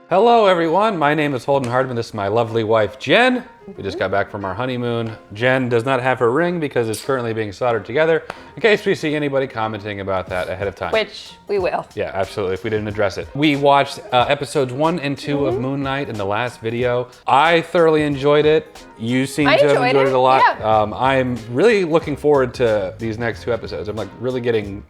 Hello everyone, my name is Holden Hardman. This is my lovely wife, Jen. We just got back from our honeymoon. Jen does not have her ring because it's currently being soldered together, in case we see anybody commenting about that ahead of time. Which we will. Yeah, absolutely, if we didn't address it. We watched episodes 1 and 2 of Moon Knight in the last video. I thoroughly enjoyed it. You seem to have enjoyed it a lot. Yeah. I'm really looking forward to these next 2 episodes. I'm like really getting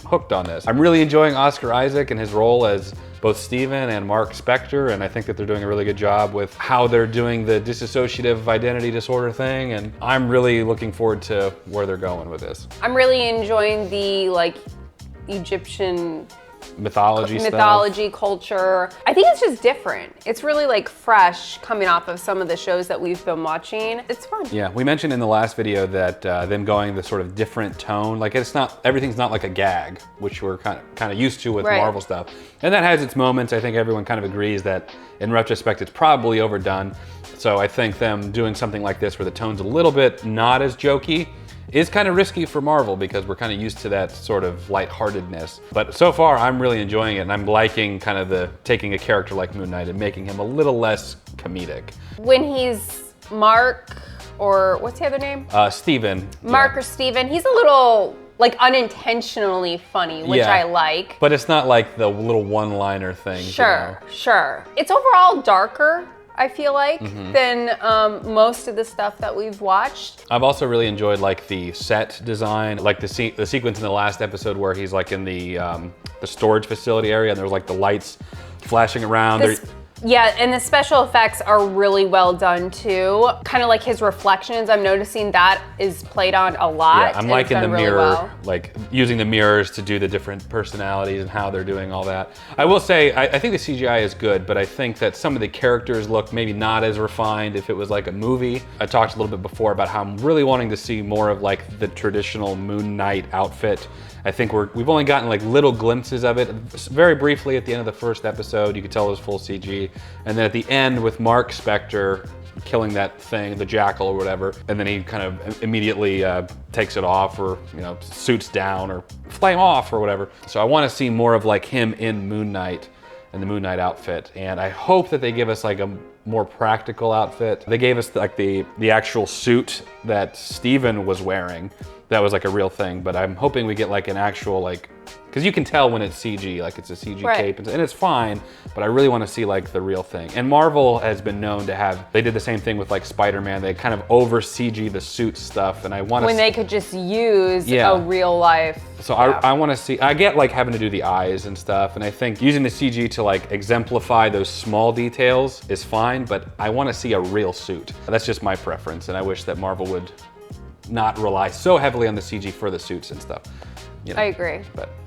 hooked on this. I'm really enjoying Oscar Isaac and his role as both Steven and Mark Spector, and I think that they're doing a really good job with how they're doing the dissociative identity disorder thing, and I'm really looking forward to where they're going with this. I'm really enjoying the Egyptian mythology culture. I think it's just different. It's really fresh coming off of some of the shows that we've been watching. It's fun. Yeah, we mentioned in the last video that them going the sort of different tone, everything's not like a gag, which we're kind of used to with Marvel stuff. And that has its moments. I think everyone kind of agrees that in retrospect it's probably overdone. So I think them doing something like this where the tone's a little bit not as jokey is kind of risky for Marvel because we're kind of used to that sort of lightheartedness. But so far, I'm really enjoying it, and I'm liking kind of taking a character like Moon Knight and making him a little less comedic. When he's Mark, or what's the other name? Steven. Mark or Steven, he's a little unintentionally funny, which I like. But it's not like the little one-liner thing. Sure. It's overall darker, I feel like, than most of the stuff that we've watched. I've also really enjoyed the set design, the sequence in the last episode where he's in the storage facility area and there's the lights flashing around. Yeah, and the special effects are really well done too. Kind of like his reflections, I'm noticing that is played on a lot. Yeah, I'm liking the mirror, using the mirrors to do the different personalities and how they're doing all that. I will say, I think the CGI is good, but I think that some of the characters look maybe not as refined if it was like a movie. I talked a little bit before about how I'm really wanting to see more of the traditional Moon Knight outfit. I think we've only gotten little glimpses of it. Very briefly at the end of the first episode, you could tell it was full CG. And then at the end with Mark Spector killing that thing, the jackal or whatever, and then he kind of immediately takes it off or suits down or flame off or whatever. So I want to see more of him in Moon Knight and the Moon Knight outfit. And I hope that they give us a more practical outfit. They gave us the actual suit that Steven was wearing. That was a real thing, but I'm hoping we get an actual because you can tell when it's CG, it's a CG cape, and it's fine, but I really want to see the real thing. And Marvel has been known to they did the same thing with Spider-Man. They kind of over CG the suit stuff, and I want to they could just use a real life. So I want to see, I get having to do the eyes and stuff, and I think using the CG to exemplify those small details is fine, but I want to see a real suit. That's just my preference, and I wish that Marvel would not rely so heavily on the CG for the suits and stuff. I agree.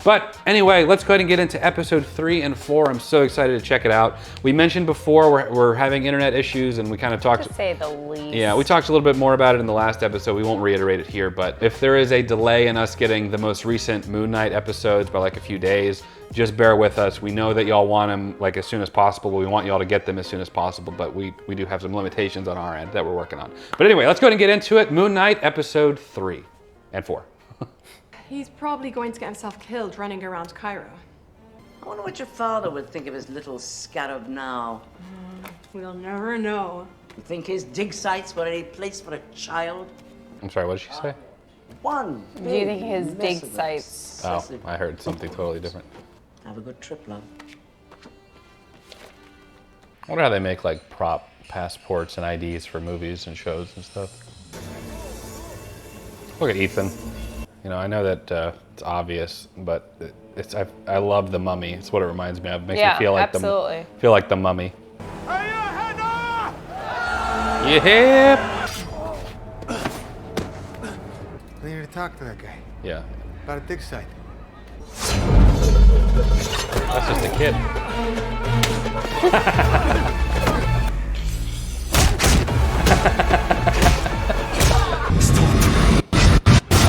But anyway, let's go ahead and get into episode 3 and 4. I'm so excited to check it out. We mentioned before we're having internet issues, and we kind of talked. To say the least. Yeah, we talked a little bit more about it in the last episode. We won't reiterate it here, but if there is a delay in us getting the most recent Moon Knight episodes by a few days, just bear with us. We know that y'all want them as soon as possible. We want y'all to get them as soon as possible, but we do have some limitations on our end that we're working on. But anyway, let's go ahead and get into it. Moon Knight episode 3 and 4. He's probably going to get himself killed running around Cairo. I wonder what your father would think of his little scarab now. We'll never know. You think his dig sites were any place for a child? I'm sorry, what did she say? One. Do you think his dig sites? Oh, I heard something totally different. Have a good trip, love. I wonder how they make prop passports and IDs for movies and shows and stuff. Look at Ethan. I know that it's obvious, but I love the Mummy. It's what it reminds me of. It makes me feel like the Mummy. Yeah. I need to talk to that guy. Yeah. About a dig site. That's just a kid.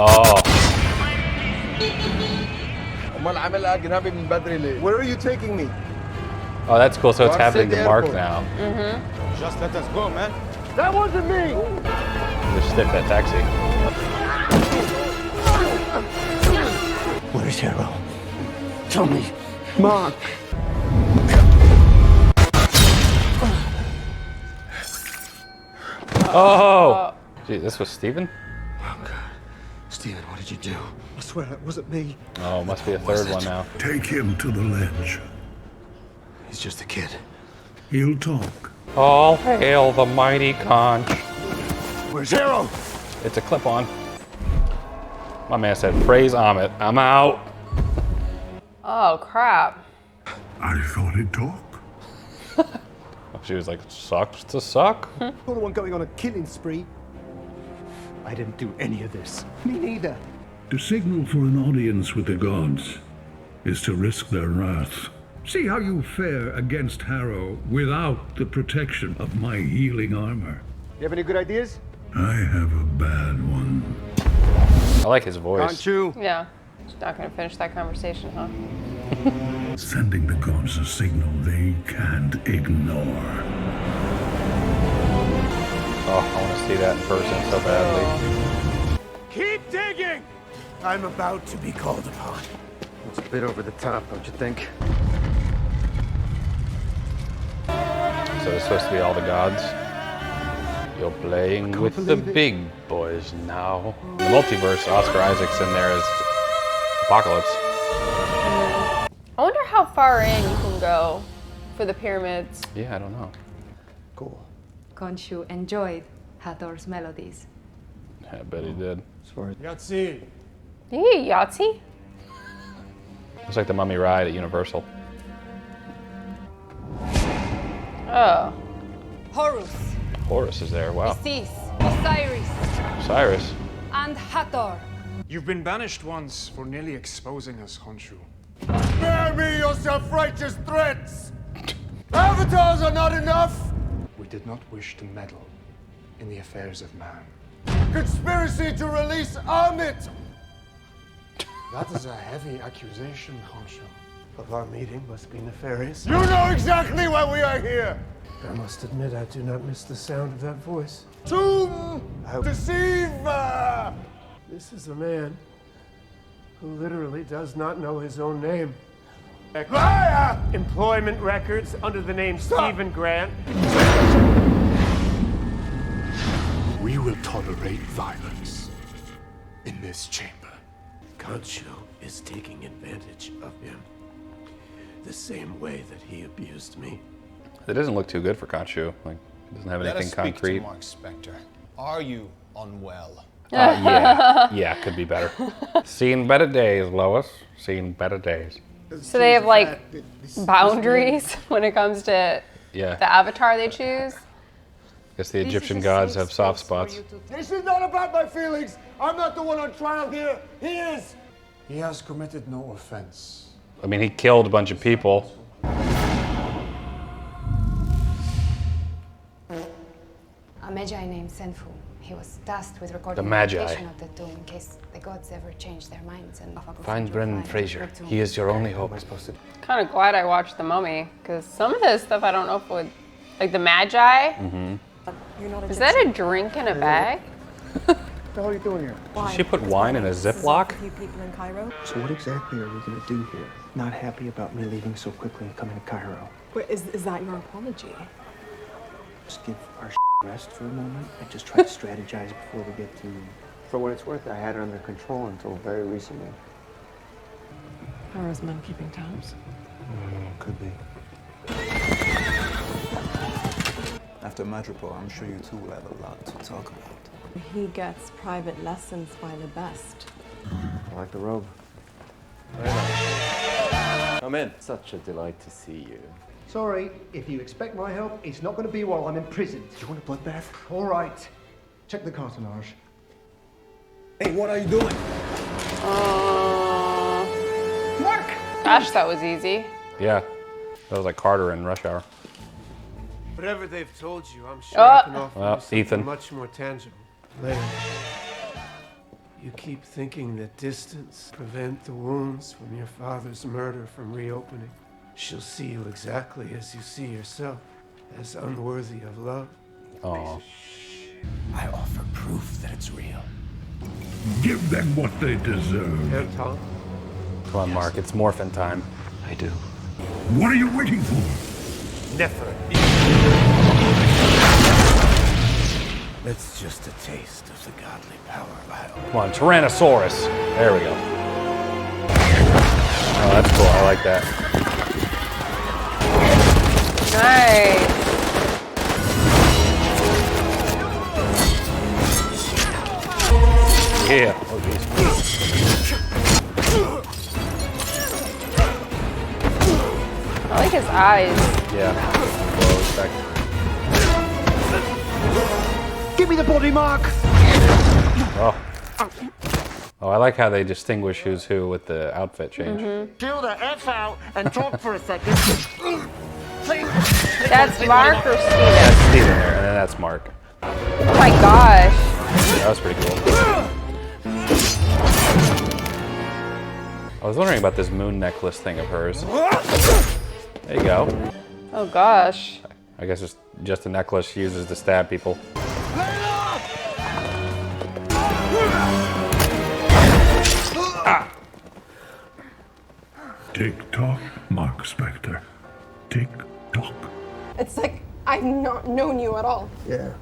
Oh. Where are you taking me? Oh, that's cool. So it's happening to Mark now. Just let us go, man. That wasn't me. Just stick that taxi. Where's Hero? Tell me. Mark. Oh! Gee, this was Steven? Oh, God. Steven, what did you do? I swear it wasn't me. Oh, must be a third one now. Take him to the ledge. He's just a kid. He'll talk. All hail the mighty conch. Where's Arrow? It's a clip-on. My man said, praise Amit. I'm out. Oh, crap. I thought he'd talk. She was like, sucks to suck. You're the one going on a killing spree. I didn't do any of this. Me neither. To signal for an audience with the gods is to risk their wrath. See how you fare against Harrow without the protection of my healing armor. You have any good ideas? I have a bad one. I like his voice. Can't you? Yeah. Just not gonna finish that conversation, huh? Sending the gods a signal they can't ignore. Oh, I want to see that in person so badly. Keep digging! I'm about to be called upon. It's a bit over the top, don't you think? So it's supposed to be all the gods. You're playing with the big boys now. In the multiverse, Oscar Isaac's in there as Apocalypse. I wonder how far in you can go for the pyramids. Yeah, I don't know. Cool. Khonshu enjoyed Hathor's melodies. I bet he did. Yahtzee. Yeah, Yahtzee? Looks like the Mummy ride at Universal. Oh. Horus, Horus is there, wow. Isis, Osiris, Cyrus. and Hathor. You've been banished once for nearly exposing us, Khonshu. Spare me your self-righteous threats! Avatars are not enough! We did not wish to meddle in the affairs of man. Conspiracy to release Amit! That is a heavy accusation, Khonshu. But our meeting must be nefarious. You know exactly why we are here! I must admit, I do not miss the sound of that voice. Tomb Deceiver! This is a man who literally does not know his own name. Liar! Employment records under the name Stephen Grant. We will tolerate violence in this chamber. Khonshu is taking advantage of him the same way that he abused me. It doesn't look too good for Khonshu. Like, it doesn't have anything concrete. Speak to Mark Spector. Are you unwell? Yeah, could be better. Seen better days, Lois. Seen better days. So they have like boundaries when it comes to Yeah. the avatar they choose? Guess the Egyptian gods have soft spots. This is not about my feelings! I'm not the one on trial here! He is! He has committed no offense. I mean, he killed a bunch of people. A magi named Senfu. He was tasked with recording The Magi. location of the tomb in case the gods ever changed their minds and Find Brendan Fraser. He is your only hope. Kind of glad I watched The Mummy, because some of this stuff I don't know if would, like the Magi. Is that a drink in a bag? What the hell are you doing here? Did she put wine in a Ziploc? So what exactly are we going to do here? Not happy about me leaving so quickly and coming to Cairo. Wait, is that your apology? Just give our rest for a moment and just try to strategize before we get to... For what it's worth, I had it under control until very recently. Or is men keeping tabs? Could be. After Madripoor, I'm sure you two will have a lot to talk about. He gets private lessons by the best. I like the robe. Come in. Such a delight to see you. Sorry, if you expect my help, it's not going to be while I'm in prison. You want a bloodbath? All right. Check the cartonnage. Hey, what are you doing? Mark! Gosh, that was easy. Yeah. That was like Carter in Rush Hour. Whatever they've told you, I'm sure I can offer Well, you something Ethan. much more tangible. Later. You keep thinking that distance prevent the wounds from your father's murder from reopening. She'll see you exactly as you see yourself, as unworthy of love. Oh. I offer proof that it's real. Give them what they deserve. And Tom? Come on, Mark. It's morphin' time. I do. What are you waiting for? Never. That's just a taste of the godly power of Hell. Come on, Tyrannosaurus. There we go. Oh, that's cool. I like that. Nice. Yeah. Oh, geez. I like his eyes. Yeah. Well, respect. Give me the body mark! Oh. Oh, I like how they distinguish who's who with the outfit change. Chill the F out and talk for a second. That's Mark or Steven? That's Steven there, and then that's Mark. Oh my gosh. That was pretty cool. I was wondering about this moon necklace thing of hers. There you go. Oh gosh. I guess it's just a necklace she uses to stab people. Tick-tock, Mark Spector. Tick-tock. It's like I've not known you at all. Yeah.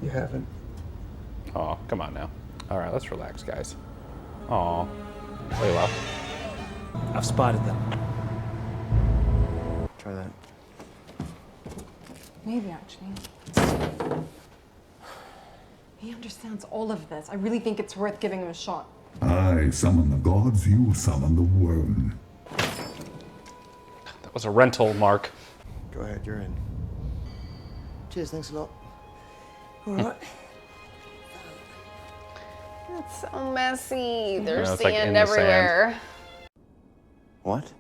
You haven't. Oh, come on now. All right, let's relax, guys. Aw. Play well. I've spotted them. Try that. Maybe actually. He understands all of this. I really think it's worth giving him a shot. I summon the gods, you summon the worm. That was a rental, Mark. Go ahead, you're in. Cheers, thanks a lot. All right. It's so messy. There's it's like in sand the everywhere. What?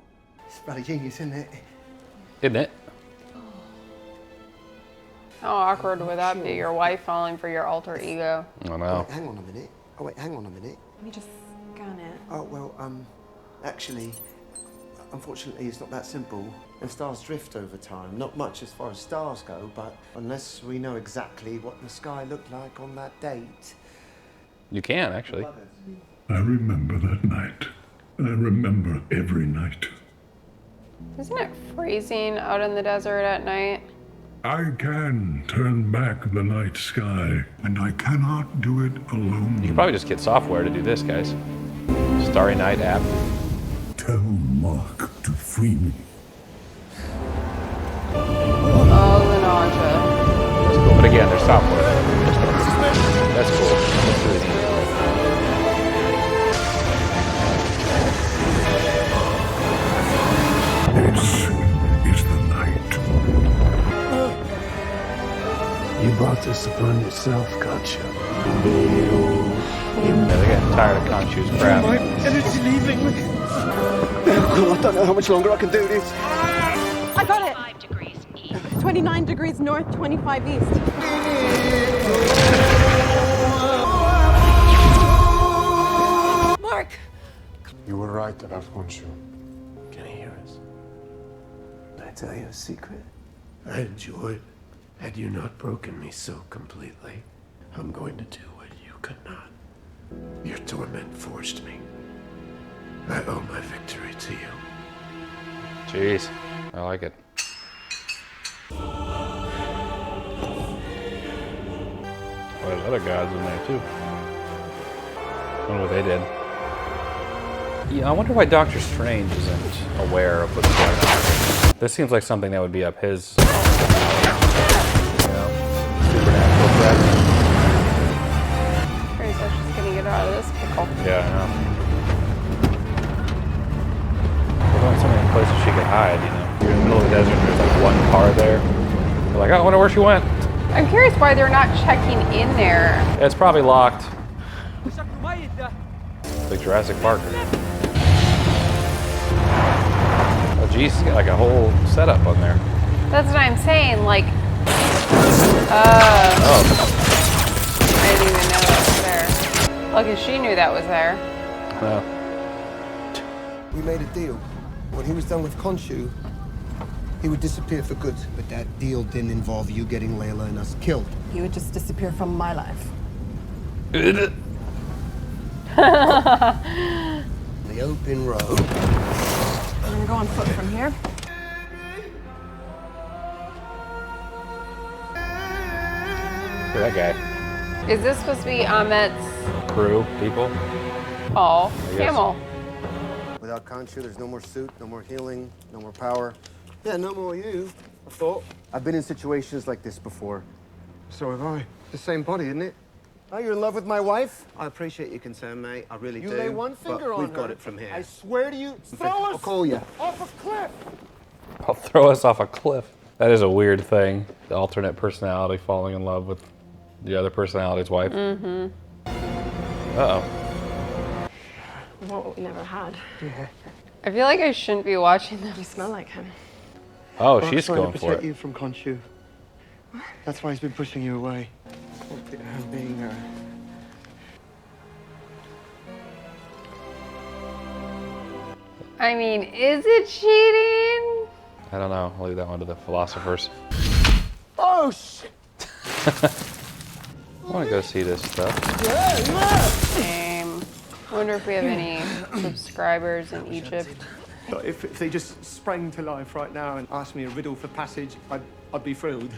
It's bloody genius, isn't it? Isn't it? How awkward would that be? Your wife falling for your alter ego. I don't know. Wait, hang on a minute. Oh, wait, hang on a minute. Let me just scan it. Oh, well, actually, unfortunately, it's not that simple. And stars drift over time. Not much as far as stars go, but unless we know exactly what the sky looked like on that date. You can, actually. I remember that night. I remember every night. Isn't it freezing out in the desert at night? I can turn back the night sky, and I cannot do it alone. You could probably just get software to do this, guys. Starry Night app. Tell Mark to free me. Oh, the nausea. That's cool. But again, there's software. That's cool. That's really neat. This is the night. You brought this upon yourself, gotcha. Yeah, they're getting tired of Khonshu's crap. My energy leaving me. I don't know how much longer I can do this. I got it! 5 degrees east. 29 degrees north, 25 east. Mark! You were right about Khonshu. Can he hear us? Can I tell you a secret? I enjoyed had you not broken me so completely. I'm going to do what you could not. Your torment forced me. I owe my victory to you. Jeez. I like it. Oh, there's other gods in there, too. I wonder what they did. Yeah, I wonder why Doctor Strange isn't aware of what's going on. This seems like something that would be up his, supernatural threat. Grace, I was just gonna get out of this pickle. Yeah, I know. There's only so many places she could hide, you know. You're in the middle of the desert and there's like one car there. You're like, oh, I wonder where she went. I'm curious why they're not checking in there. It's probably locked. Like Jurassic Park. Oh, geez, it's got like a whole setup on there. That's what I'm saying, like, Oh. I didn't even know that was there. Lucky she knew that was there. No. We made a deal. When he was done with Khonshu, he would disappear for good. But that deal didn't involve you getting Layla and us killed. He would just disappear from my life. The open road. I'm gonna go on foot from here. Look at that guy. Is this supposed to be Ahmet's Crew, people. Oh, I guess. camel? Without Khonshu, there's no more suit, no more healing, no more power. Yeah, no more you, I thought. I've been in situations like this before. So have I. The same body, isn't it? Oh, you're in love with my wife? I appreciate your concern, mate. I really do. You lay one finger but on we've her. got it from here. I swear to you, throw I'll us call you. off a cliff. I'll throw us off a cliff. That is a weird thing. The alternate personality falling in love with the other personality's wife. Mm-hmm. Uh-oh. What we never had. Yeah. I feel like I shouldn't be watching them. You smell like him. Oh, Mark's she's trying going to for protect it. you from Khonshu. That's why he's been pushing you away. Being I mean, is it cheating? I don't know. I'll leave that one to the philosophers. Oh, shit. I want to go see this stuff. Same. Wonder if we have any subscribers in Egypt. If they just sprang to life right now and asked me a riddle for passage, I'd be thrilled.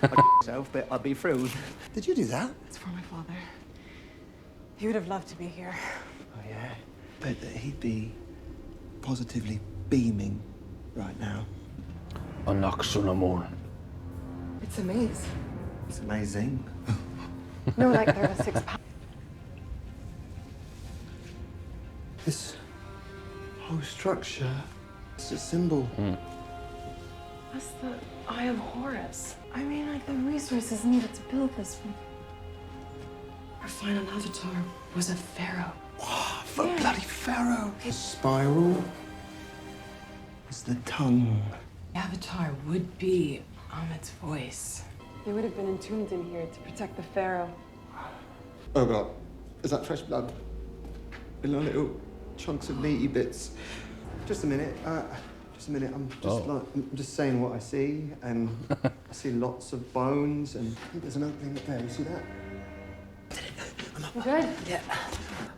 I'd myself, but I'd be thrilled. Did you do that? It's for my father. He would have loved to be here. Oh, yeah. Bet that he'd be positively beaming right now. It's a maze. It's amazing. No, like there are 6 pounds. This whole structure, it's a symbol. That's the Eye of Horus. I mean, like the resources needed to build this one. Our final avatar was a pharaoh. Wow, for a bloody pharaoh. The spiral is the tongue. The avatar would be Ahmet's voice. He would have been entombed in here to protect the pharaoh. Oh God, is that fresh blood? In little chunks of meaty bits. Just a minute. Just a minute. I'm just saying what I see, and I see lots of bones, and I think there's an opening up there. You see that? You good? Yeah.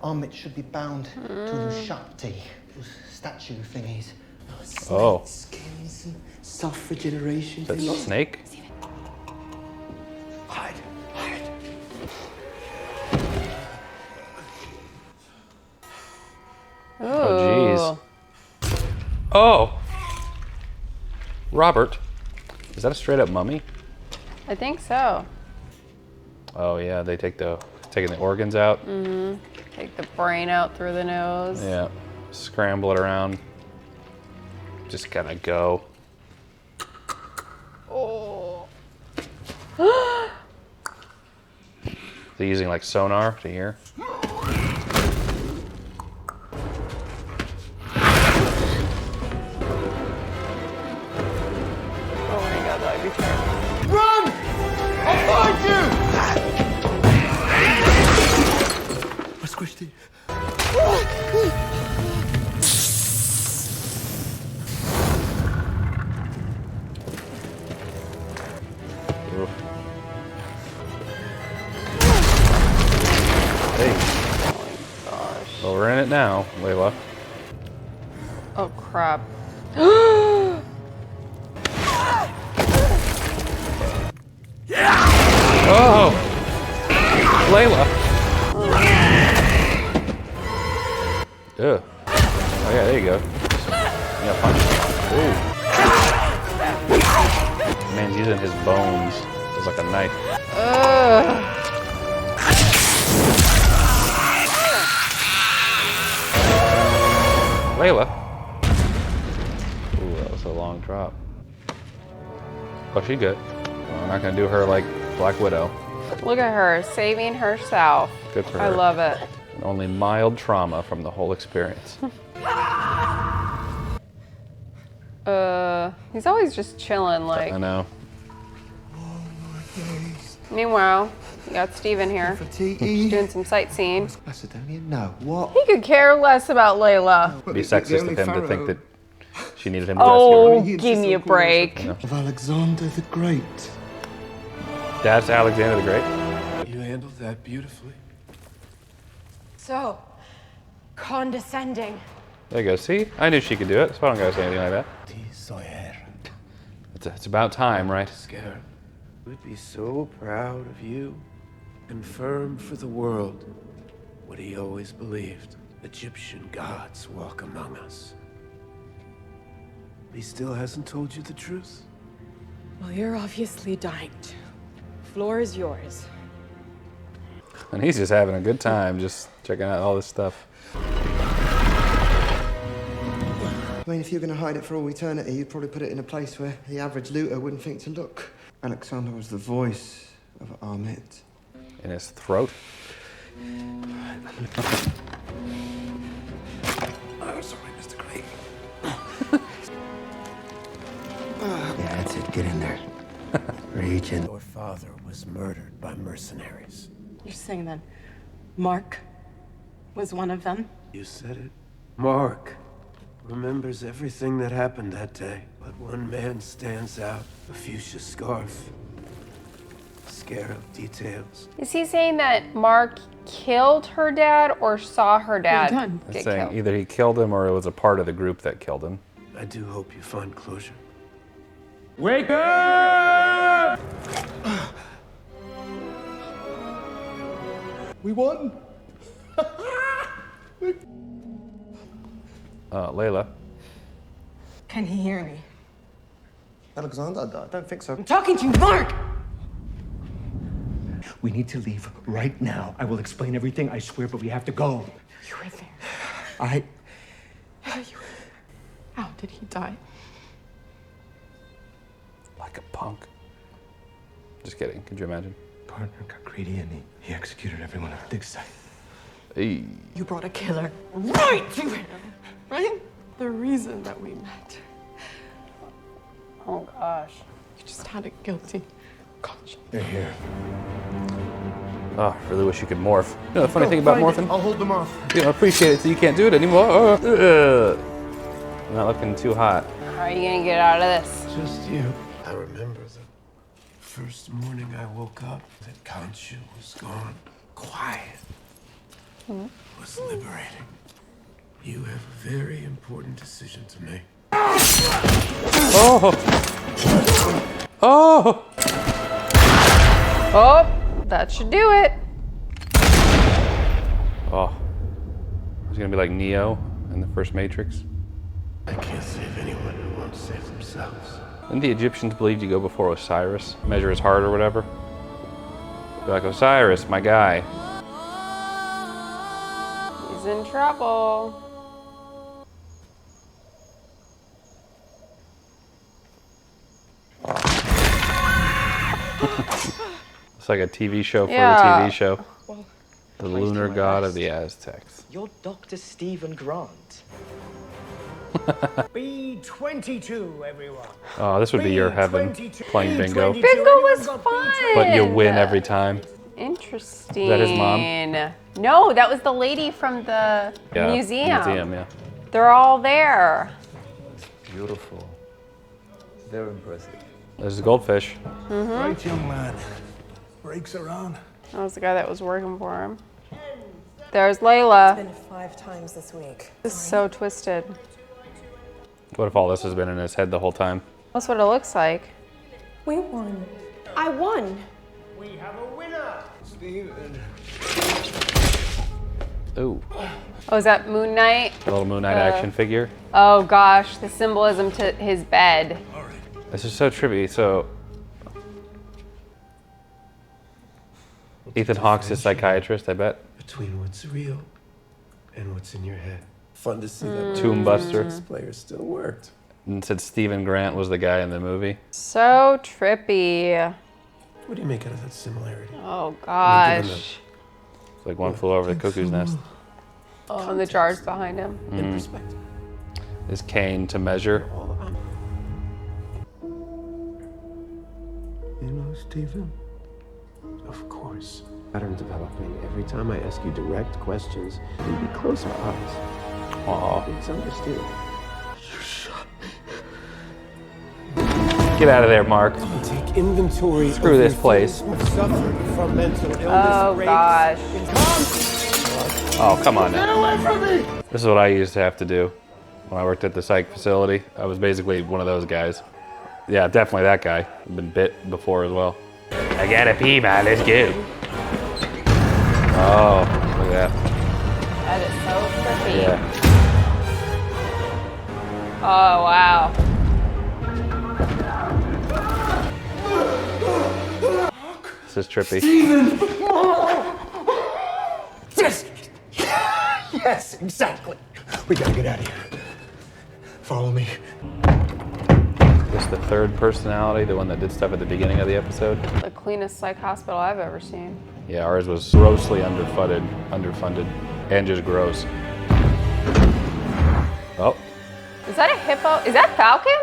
Ahmet should be bound to the Shakti, those statue thingies. Oh. Skins and self-regeneration. Is that snake? Hide. Hide. Oh, jeez. Oh! Robert. Is that a straight up mummy? I think so. Oh yeah, they taking the organs out. Mm-hmm. Take the brain out through the nose. Yeah. Scramble it around. Just gotta go. Oh. They're using like sonar to hear. Oh my god, that'd be terrible. Run! I'll find you! I squished it. Hey. Oh my gosh. Well, we're in it now, Layla. Oh crap. Oh! Layla! Ugh. Oh yeah, there you go. Yeah, punch. Ooh. Man's using his bones as like a knife. Layla. Ooh, that was a long drop. Oh, she good. Well, I'm not gonna do her like Black Widow. Look at her, saving herself. Good for her. I love it. And only mild trauma from the whole experience. He's always just chilling, like. I know. Meanwhile, you got Steven here. Doing some sightseeing. Macedonian? No. What? He could care less about Layla. It'd be sexist of him to think that she needed him to Oh, rescue her. give me a break. Of Alexander the Great. That's Alexander the Great? You handled that beautifully. So, condescending. There you go. See? I knew she could do it, so I don't gotta say anything like that. It's about time, right? Scared. Would be so proud of you. Confirm for the world what he always believed. Egyptian gods walk among us. He still hasn't told you the truth? Well, you're obviously dying to. Floor is yours. And he's just having a good time, just checking out all this stuff. I mean, if you're going to hide it for all eternity, you'd probably put it in a place where the average looter wouldn't think to look. Alexander was the voice of Amit. In his throat. Oh, sorry, Mr. Craig. Yeah, that's it. Get in there. Reach in. Your father was murdered by mercenaries. You're saying that Mark was one of them? You said it. Mark remembers everything that happened that day, but one man stands out. A fuchsia scarf. Scarab details. Is he saying that Mark killed her dad or saw her dad It's get saying killed? either he killed him or it was a part of the group that killed him. I do hope you find closure. Wake up! We won. Layla. Can he hear me? Alexander, I don't think so. I'm talking to you, Mark! We need to leave right now. I will explain everything, I swear, but we have to go. You were there. How did he die? Like a punk. Just kidding. Could you imagine? Partner got greedy and he executed everyone at dig site. Hey. You brought a killer right to him, right? The reason that we met. Oh gosh. You just had a guilty conscience. They're here. Oh, I really wish you could morph. You know the funny thing about morphing? I'll hold them off. You don't appreciate it so you can't do it anymore. Not looking too hot. How are you gonna get out of this? Just you. I remember the first morning I woke up that Khonshu was gone. Quiet. It was liberating. You have a very important decision to make. Oh! Oh! Oh, that should do it. Oh. He's gonna be like Neo in the first Matrix. I can't save anyone who won't save themselves. Didn't the Egyptians believe you go before Osiris? Measure his heart or whatever? Be like, Osiris, my guy. He's in trouble. It's like a TV show for Yeah. a TV show. Well, The lunar god of the Aztecs. you're Dr. Stephen Grant. B22, everyone. Oh, this would be your heaven, playing bingo. Bingo was fun. But you win every time. Interesting. Is that his mom? No, that was the lady from the museum. Museum, yeah. They're all there. Beautiful. Very impressive. There's the goldfish. Right, young man. Breaks are on. That was the guy that was working for him. There's Layla. It's been 5 times this week. This is so twisted. What if all this has been in his head the whole time? That's what it looks like. We won. I won. We have a winner! Stephen. Ooh. Oh, is that Moon Knight? A little Moon Knight action figure. Oh gosh, the symbolism to his bed. This is so trippy. So, Ethan Hawke's a psychiatrist, I bet. Between what's real and what's in your head. Fun to see that Tomb Buster. this player still worked. And said Stephen Grant was the guy in the movie. So trippy. What do you make out of that similarity? Oh Give him gosh. It's like one flew over the cuckoo's nest. Oh, and the jars behind him. In perspective. Is cane to measure? You know, Stephen? Of course. Pattern developing. Every time I ask you direct questions, you close our eyes. Aw. It's understood. Get out of there, Mark. Take inventory. Screw this place. Suffered from mental illness. Oh gosh. Oh, come on Get now. away from me! This is what I used to have to do when I worked at the psych facility. I was basically one of those guys. Yeah, definitely that guy. I've been bit before as well. I gotta pee, man. Let's go. Oh, look at that. That is so trippy. Yeah. Oh, wow. This is trippy. Steven! Yes! Yes, exactly. We gotta get out of here. Follow me. This the third personality, the one that did stuff at the beginning of the episode. The cleanest psych hospital I've ever seen. Yeah, ours was grossly underfunded, and just gross. Oh. Is that a hippo? Is that Falcon?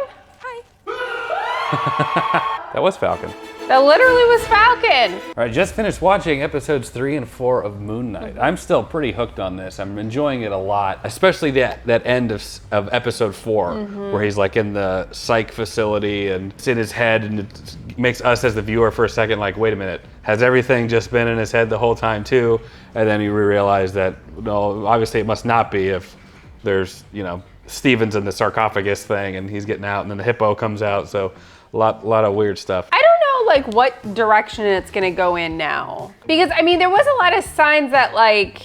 That was Falcon. That literally was Falcon. All right, just finished watching episodes 3 and 4 of Moon Knight. I'm still pretty hooked on this. I'm enjoying it a lot, especially that end of episode 4, where he's like in the psych facility and it's in his head, and it makes us as the viewer for a second like, wait a minute, has everything just been in his head the whole time too? And then you realize that, no, obviously it must not be if there's, you know, Steven's in the sarcophagus thing and he's getting out and then the hippo comes out, so a lot of weird stuff. I don't know like what direction it's gonna go in now. Because I mean, there was a lot of signs that like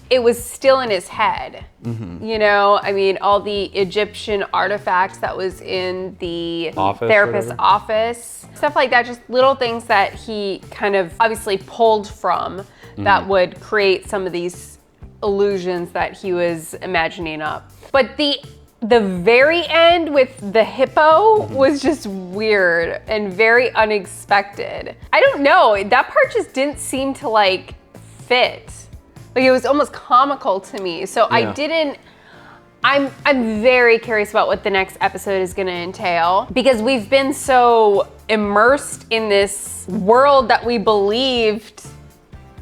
it was still in his head. You know, I mean, all the Egyptian artifacts that was in the therapist's office, stuff like that, just little things that he kind of obviously pulled from that would create some of these illusions that he was imagining up. But the very end with the hippo was just weird and very unexpected. I don't know, that part just didn't seem to like fit. Like it was almost comical to me. So yeah. I'm very curious about what the next episode is gonna entail, because we've been so immersed in this world that we believed,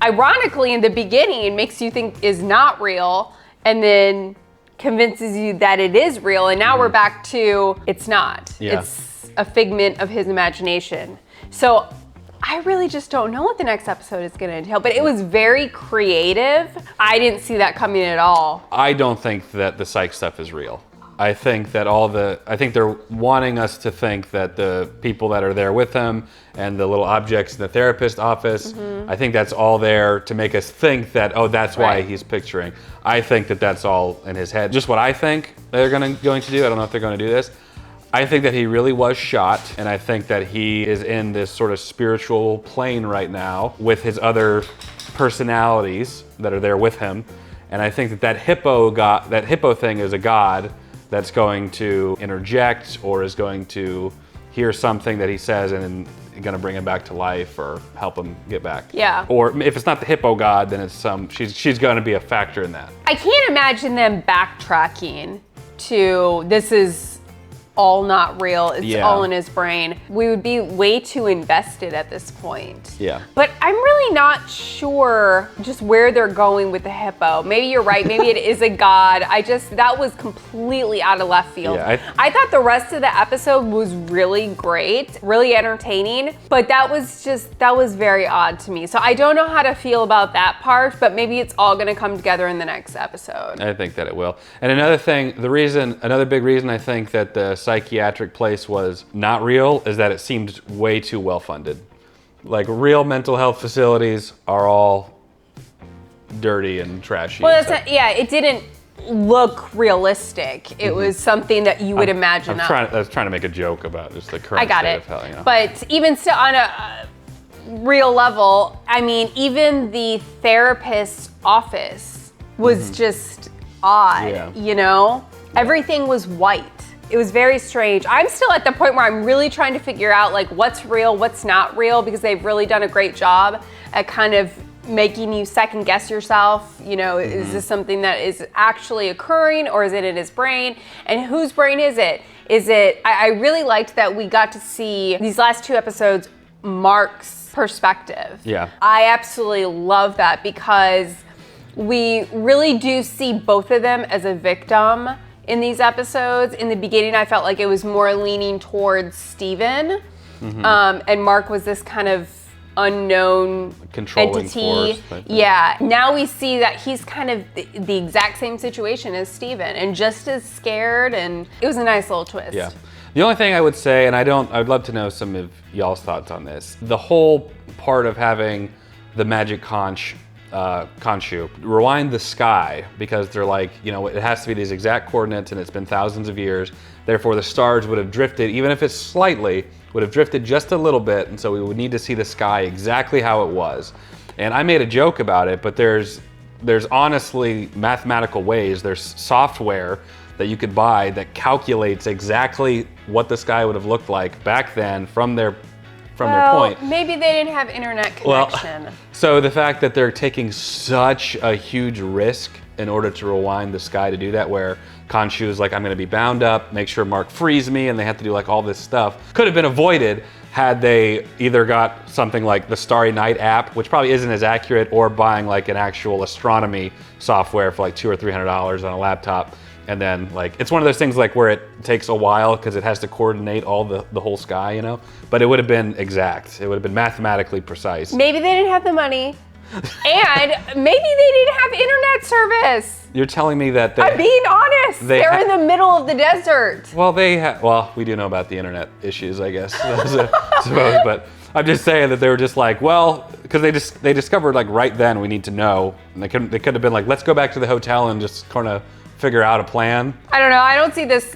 ironically in the beginning, makes you think is not real, and then convinces you that it is real, and now we're back to it's not. Yeah. It's a figment of his imagination. So I really just don't know what the next episode is gonna entail, but it was very creative. I didn't see that coming at all. I don't think that the psych stuff is real. I think that I think they're wanting us to think that the people that are there with him and the little objects in the therapist's office, I think that's all there to make us think that, oh, that's why he's picturing. I think that that's all in his head. Just what I think they're going to do. I don't know if they're going to do this. I think that he really was shot, and I think that he is in this sort of spiritual plane right now with his other personalities that are there with him. And I think that hippo thing is a god that's going to interject or is going to hear something that he says and going to bring him back to life or help him get back. Yeah. Or if it's not the hippo god, then it's she's going to be a factor in that. I can't imagine them backtracking to this is all not real, it's all in his brain. We would be way too invested at this point. Yeah. But I'm really not sure just where they're going with the hippo. Maybe you're right, maybe it is a god. That was completely out of left field. Yeah, I thought the rest of the episode was really great, really entertaining, but that was very odd to me. So I don't know how to feel about that part, but maybe it's all gonna come together in the next episode. I think that it will. And another thing, another big reason I think that the psychiatric place was not real is that it seemed way too well funded. Like real mental health facilities are all dirty and trashy. Well, it didn't look realistic. It was something that you would imagine. I was trying to make a joke about just the current state of hell, you know? But even still, on a real level, I mean, even the therapist's office was just odd, you know? Everything was white. It was very strange. I'm still at the point where I'm really trying to figure out like what's real, what's not real, because they've really done a great job at kind of making you second guess yourself. You know, is this something that is actually occurring, or is it in his brain? And whose brain is it? I really liked that we got to see these last 2 episodes, Mark's perspective. Yeah. I absolutely love that, because we really do see both of them as a victim in these episodes. In the beginning, I felt like it was more leaning towards Steven, and Mark was this kind of unknown controlling entity. Force, yeah, now we see that he's kind of the exact same situation as Steven, and just as scared, and it was a nice little twist. Yeah. The only thing I would say, and I'd love to know some of y'all's thoughts on this. The whole part of having the magic conch, Khonshu, rewind the sky, because they're like, it has to be these exact coordinates and it's been thousands of years. Therefore the stars would have drifted, even if it's slightly, would have drifted just a little bit. And so we would need to see the sky exactly how it was. And I made a joke about it, but there's honestly mathematical ways, there's software that you could buy that calculates exactly what the sky would have looked like back then from their point. Maybe they didn't have internet connection. So the fact that they're taking such a huge risk in order to rewind the sky to do that, where Khonshu is like, I'm gonna be bound up, make sure Mark frees me, and they have to do like all this stuff, could have been avoided had they either got something like the Starry Night app, which probably isn't as accurate, or buying like an actual astronomy software for like $200 or $300 on a laptop. And then like, it's one of those things like where it takes a while because it has to coordinate all the whole sky, but it would have been exact. It would have been mathematically precise. Maybe they didn't have the money. And maybe they didn't have internet service. You're telling me that I'm being honest. They're in the middle of the desert. Well, we do know about the internet issues, I guess, I suppose, but I'm just saying that they were just like, well, because they discovered like right then we need to know, and they could have been like, let's go back to the hotel and just kind of figure out a plan. I don't know. I don't see this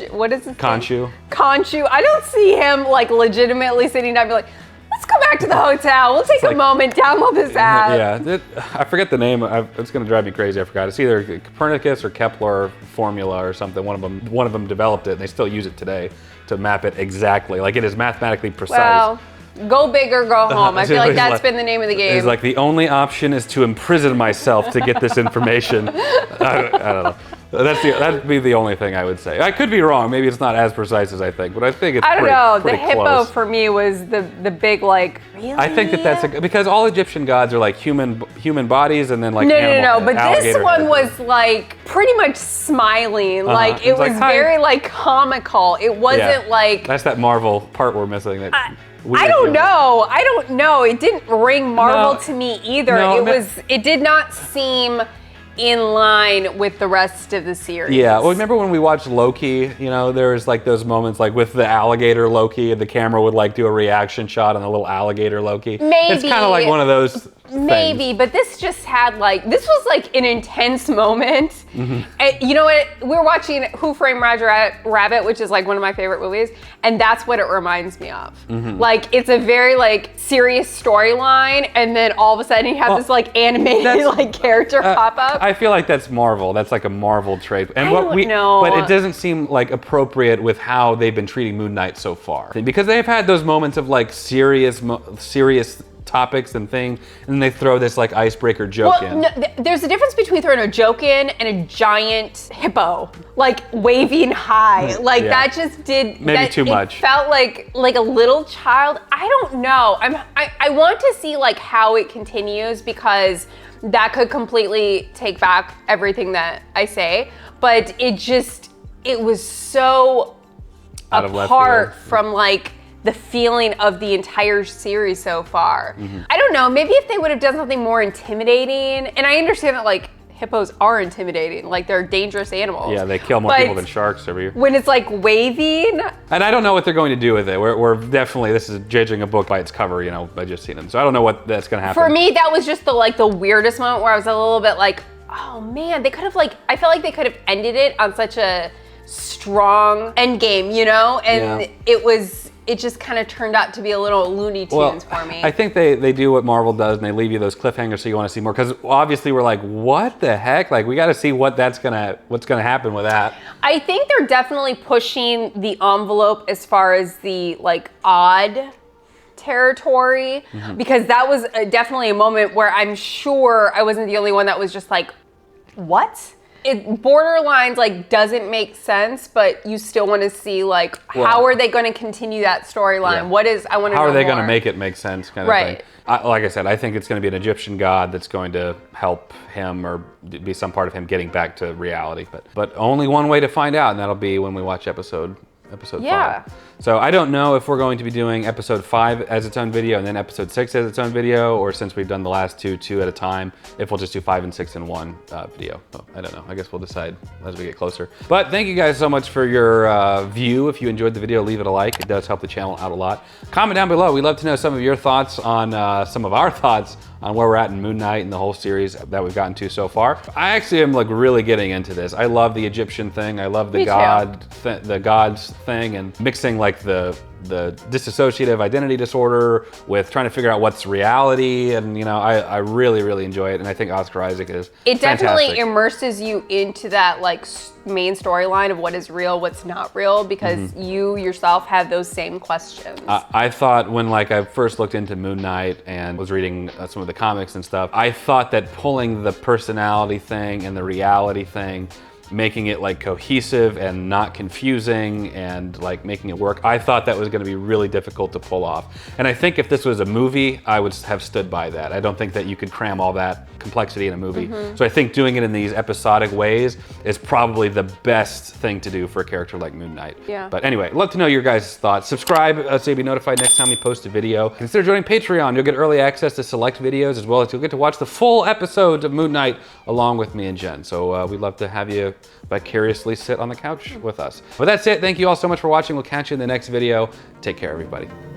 what is his Khonshu. name? Khonshu. I don't see him like legitimately sitting down and be like, let's go back to the hotel. We'll take a moment, download this app. Yeah, I forget the name. It's going to drive me crazy. I forgot. It's either Copernicus or Kepler formula or something. One of them developed it, and they still use it today to map it exactly. Like, it is mathematically precise. Well, go big or go home. I feel like that's been the name of the game. It's like, the only option is to imprison myself to get this information. I don't know. That'd be the only thing I would say. I could be wrong. Maybe it's not as precise as I think, but I think it's pretty close. The hippo for me was the big like, really? I think that's because all Egyptian gods are like human bodies and then like No, but this one was like pretty much smiling. Like it was very like comical. It wasn't like... That's that Marvel part we're missing. I don't know. It didn't ring Marvel to me either. It did not seem in line with the rest of the series. Yeah, well, remember when we watched Loki, there was like those moments like with the alligator Loki, the camera would like do a reaction shot on the little alligator Loki. Maybe. It's kind of like one of those Maybe, but this just had like, this was like an intense moment. Mm-hmm. And you know what? We were watching Who Framed Roger Rabbit, which is like one of my favorite movies, and that's what it reminds me of. Mm-hmm. Like, it's a very like serious storyline, and then all of a sudden you have this like animated like character pop up. I feel like that's Marvel. That's like a Marvel trait. And I don't know. But it doesn't seem like appropriate with how they've been treating Moon Knight so far. Because they've had those moments of like serious topics and things, and then they throw this like icebreaker joke in. No, there's a difference between throwing a joke in and a giant hippo, like waving high. Like that just did maybe too much. It felt like a little child. I don't know. I want to see like how it continues, because that could completely take back everything that I say. But it was so out of apart left field from like the feeling of the entire series so far. Mm-hmm. I don't know, maybe if they would have done something more intimidating, and I understand that like hippos are intimidating, like they're dangerous animals. Yeah, they kill more people than sharks every year. When it's like waving. And I don't know what they're going to do with it. We're definitely, this is judging a book by its cover, by just seeing it. So I don't know what that's gonna happen. For me, that was just the weirdest moment where I was a little bit like, oh man, they could have I felt like they could have ended it on such a strong end game, and it just kind of turned out to be a little Looney Tunes for me. I think they do what Marvel does, and they leave you those cliffhangers so you want to see more. Because obviously we're like, what the heck? Like, we got to see what's gonna happen with that. I think they're definitely pushing the envelope as far as the like odd territory, because that was definitely a moment where I'm sure I wasn't the only one that was just like, what? It borderlines like doesn't make sense, but you still want to see like how are they going to continue that storyline? Yeah. I want to know how are they more. going to make it make sense, kind of thing. Like I said, I think it's going to be an Egyptian god that's going to help him or be some part of him getting back to reality. But only one way to find out, and that'll be when we watch episode episode 5. So I don't know if we're going to be doing episode 5 as its own video and then episode 6 as its own video, or since we've done the last two at a time, if we'll just do 5 and 6 in one video. So I don't know. I guess we'll decide as we get closer. But thank you guys so much for your view. If you enjoyed the video, leave it a like. It does help the channel out a lot. Comment down below. We'd love to know some of your thoughts on some of our thoughts on where we're at in Moon Knight and the whole series that we've gotten to so far. I actually am like really getting into this. I love the Egyptian thing. I love the the gods thing, and mixing like the dissociative identity disorder with trying to figure out what's reality, and you know, I really, really enjoy it, and I think Oscar Isaac is definitely fantastic. immerses you into that like main storyline of what is real, what's not real, because you yourself have those same questions. I thought when like I first looked into Moon Knight and was reading some of the comics and stuff, I thought that pulling the personality thing and the reality thing, making it like cohesive and not confusing and like making it work, I thought that was going to be really difficult to pull off. And I think if this was a movie, I would have stood by that. I don't think that you could cram all that complexity in a movie. So I think doing it in these episodic ways is probably the best thing to do for a character like Moon Knight. Yeah. But anyway, love to know your guys' thoughts. Subscribe so you'll be notified next time we post a video. Consider joining Patreon. You'll get early access to select videos, as well as you'll get to watch the full episodes of Moon Knight along with me and Jen. So we'd love to have you vicariously sit on the couch with us. But that's it. Thank you all so much for watching. We'll catch you in the next video. Take care, everybody.